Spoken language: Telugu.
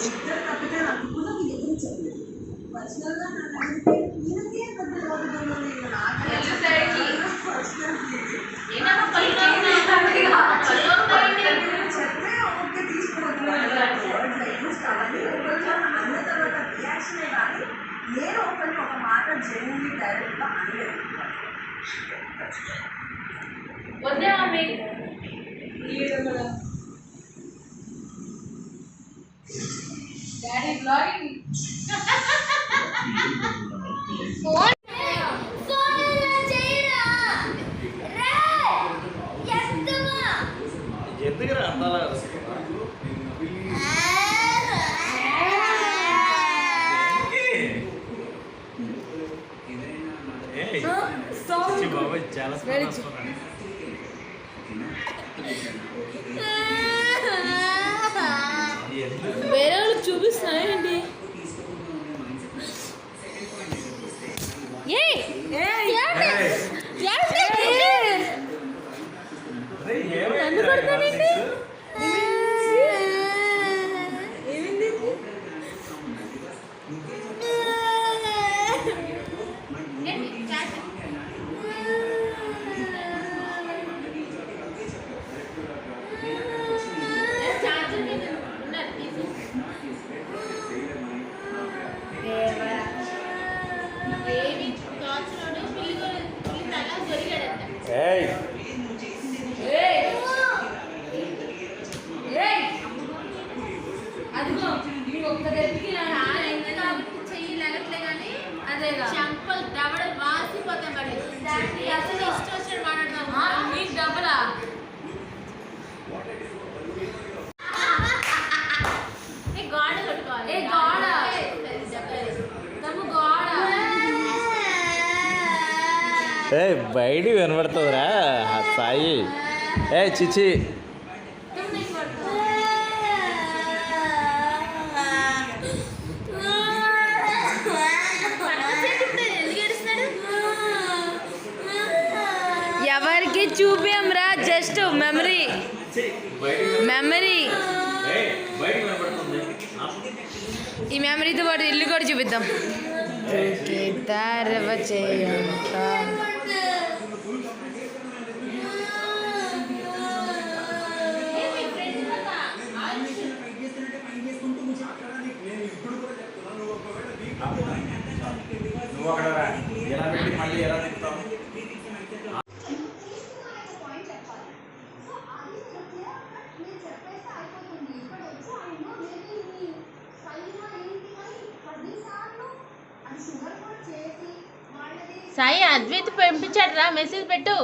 ఇద్దరు తప్పితే నాకు కూడా ఎదురు చెప్పలేదు పర్సనల్గా నన్ను అడిగితే ఈయనకే పెద్ద బాగుందో చెప్తే ఓకే తీసుకోవద్దు కానీ అన్న తర్వాత రియాక్షనే కానీ నేను ఒకరిని ఒక మాట జెన్యున్లీ డైరెక్ట్గా అనలేదు. వద్దే మమ్మీ డాడీ బ్లాగింగ్ ఫోన్ చేయరా రే ఎత్తమా ఎందుకురా అంతలా చాలా వేరే వాళ్ళకి చూపిస్తున్నాయండి. నన్ను కొడతానండి. ఏమైంది? చంపలు దవడ వాసిపోతాం పడి అసలు ఇష్టం వచ్చిన మాట్లాడతాం మీకు డబ్బులా గోడ కొట్టుకోవాలి గోడ గోడ బయటికి వినబడుతుందిరా సాయి. చిచి ఎవరికి చూపియంరా, జస్ట్ మెమరీ ఈ మెమరీతో పాటు ఇల్లు కూడా చూపిద్దాం. సాయి అద్వైత్ పంపించాడు రా, మెసేజ్ పెట్టు.